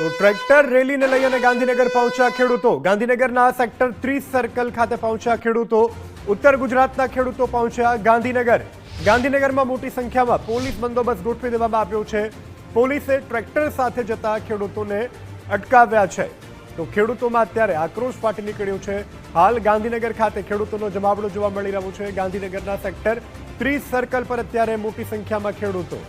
તો ટ્રેક્ટર રેલીને લઈ અને ગાંધીનગર પહોંચ્યા ખેડૂતો. ગાંધીનગરના સેક્ટર 30 સર્કલ ખાતે પહોંચ્યા ખેડૂતો. ઉત્તર ગુજરાતના ખેડૂતો પહોંચ્યા ગાંધીનગર. ગાંધીનગરમાં મોટી સંખ્યામાં પોલીસ બંદોબસ્ત ગોઠવી દેવામાં આવ્યો છે. પોલીસે ટ્રેક્ટર સાથે જતા ખેડૂતોને અટકાવ્યા છે. તો ખેડૂતોમાં અત્યારે આક્રોશ ફાટી નીકળ્યો છે. હાલ ગાંધીનગર ખાતે ખેડૂતોનો જમાવડો જોવા મળી રહ્યો છે. ગાંધીનગરના સેક્ટર 30 સર્કલ પર અત્યારે મોટી સંખ્યામાં ખેડૂતો.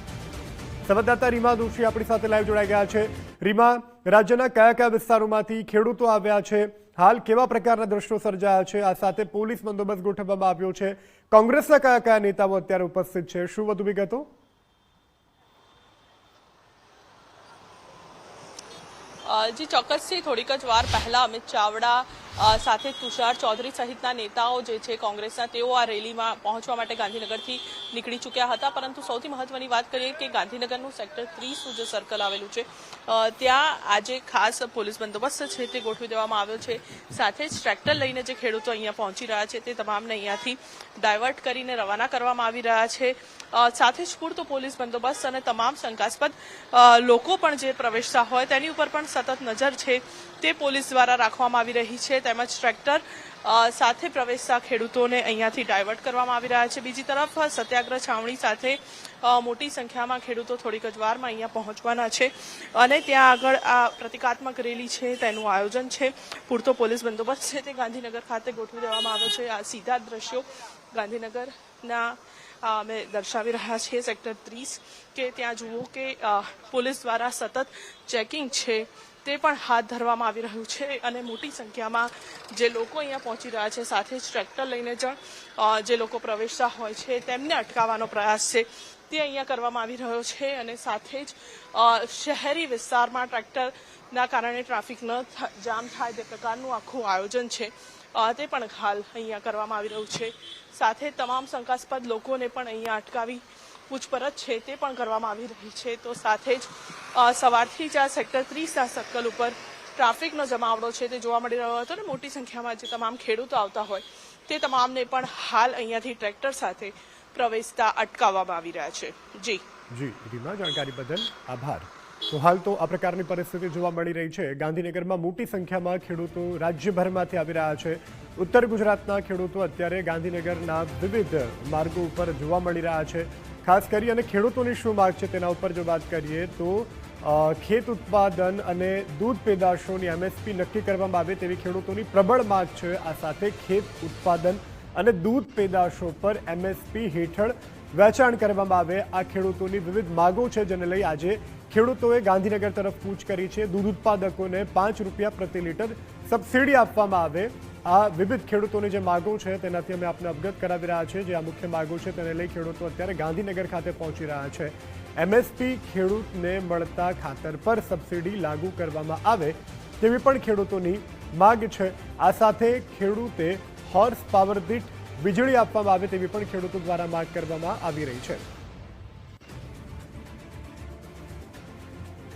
સંવાદદાતા રીમા દોશી આપણી સાથે લાઈવ જોડાઈ ગયા છે. રીમા, રાજ્યના કયા કયા વિસ્તારોમાંથી ખેડૂતો આવ્યા છે? હાલ કેવા પ્રકારના દ્રશ્યો સર્જાયા છે? આ સાથે પોલીસ બંદોબસ્ત ગોઠવવામાં આવ્યો છે. કોંગ્રેસના કયા કયા નેતાઓ અત્યારે ઉપસ્થિત છે? શું વધુ વિગતો? જી ચોક્કસથી થોડીક જ વાર પહેલા અમિત ચાવડા સાથે તુષાર ચૌધરી સહિતના નેતાઓ જે છે કોંગ્રેસના, તેઓ આ રેલીમાં પહોંચવા માટે ગાંધીનગરથી નીકળી ચૂક્યા હતા. પરંતુ સૌથી મહત્વની વાત કરીએ કે ગાંધીનગરનું સેક્ટર 30 જે સર્કલ આવેલું છે ત્યાં આજે ખાસ પોલીસ બંદોબસ્ત છે તે ગોઠવી દેવામાં આવ્યો છે. સાથે જ ટ્રેક્ટર લઈને જે ખેડૂતો અહીંયા પહોંચી રહ્યા છે તે તમામને અહીંયાથી ડાયવર્ટ કરીને રવાના કરવામાં આવી રહ્યા છે. સાથે જ પૂરતો પોલીસ બંદોબસ્ત અને તમામ શંકાસ્પદ લોકો પણ જે પ્રવેશતા હોય તેની ઉપર પણ સતત નજર છે તે પોલીસ દ્વારા રાખવામાં આવી રહી છે. તેમજ ટ્રેક્ટર સાથે પ્રવેશતા ખેડૂતોને અહીંયાથી ડાયવર્ટ કરવામાં આવી રહ્યા છે. બીજી તરફ સત્યાગ્રહ છાવણી સાથે મોટી સંખ્યામાં ખેડૂતો થોડીક જ વારમાં અહીંયા પહોંચવાના છે અને ત્યાં આગળ આ પ્રતિકાત્મક રેલી છે તેનું આયોજન છે. પૂરતો પોલીસ બંદોબસ્ત છે તે ગાંધીનગર ખાતે ગોઠવી દેવામાં આવ્યો છે. આ સીધા દ્રશ્યો ગાંધીનગરના અમે દર્શાવી રહ્યા છીએ સેક્ટર 30 કે ત્યાં જુઓ કે પોલીસ દ્વારા સતત ચેકિંગ છે તે પણ હાથ ધરવામાં આવી રહ્યું છે અને મોટી સંખ્યામાં જે લોકો અહીંયા પહોંચી રહ્યા છે, સાથે જ ટ્રેક્ટર લઈને જે લોકો પ્રવેશતા હોય છે તેમને અટકાવવાનો પ્રયાસ છે તે અહીંયા કરવામાં આવી રહ્યો છે. અને સાથે જ શહેરી વિસ્તારમાં ટ્રેક્ટરના કારણે ટ્રાફિક જામ થાય તે પ્રકારનું આખું આયોજન છે તે પણ હાલ અહીંયા કરવામાં આવી રહ્યું છે. સાથે તમામ શંકાસ્પદ લોકોને પણ અહીંયા અટકાવી પૂછપરછ છે તે પણ કરવામાં આવી રહી છે. તો સાથે જ સવારથી જ આ સેક્ટર 30 સર્કલ ઉપર ટ્રાફિકનો જમાવડો છે તે જોવા મળી રહ્યો હતો અને મોટી સંખ્યામાં જે તમામ ખેડૂતો આવતા હોય તે તમામને પણ હાલ અહીંયાથી ટ્રેક્ટર સાથે પ્રવેશતા અટકાવવામાં આવી રહ્યા છે. જી રીમા, જાણકારી બદલ આભાર. તો હાલ તો આ પ્રકારની પરિસ્થિતિ જોવા મળી રહી છે. ગાંધીનગરમાં મોટી સંખ્યામાં ખેડૂતો રાજ્યભરમાંથી આવી રહ્યા છે. ઉત્તર ગુજરાતના ખેડૂતો અત્યારે ગાંધીનગરના વિવિધ માર્ગો ઉપર જોવા મળી રહ્યા છે. ખાસ કરી અને ખેડૂતોની શું માંગ છે તેના ઉપર જો વાત કરીએ તો ખેત ઉત્પાદન અને દૂધ પેદાશોની MSP નક્કી કરવામાં આવે તેવી ખેડૂતોની પ્રબળ માંગ છે. આ સાથે ખેત ઉત્પાદન અને દૂધ પેદાશો પર MSP હેઠળ વેચાણ કરવામાં આવે, આ ખેડૂતોની વિવિધ માંગો છે જેને લઈ આજે ખેડૂતોએ ગાંધીનગર તરફ કૂચ કરી છે. દૂધ ઉત્પાદકોને 5 રૂપિયા પ્રતિ લીટર સબસિડી આપવામાં આવે, આ વિવિધ ખેડૂતોની જે માંગો છે તેનાથી અમે આપને અવગત કરાવી રહ્યા છીએ. જે આ મુખ્ય માંગો છે તેને લઈ ખેડૂતો અત્યારે ગાંધીનગર ખાતે પહોંચી રહ્યા છે. MSP ખેડૂતને મળતા ખાતર પર સબસિડી લાગુ કરવામાં આવે તેવી પણ ખેડૂતોની માંગ છે. આ સાથે ખેડૂતે હોર્સ પાવર દીઠ વીજળી આપવામાં આવે તેવી પણ ખેડૂતો દ્વારા માંગ કરવામાં આવી રહી છે.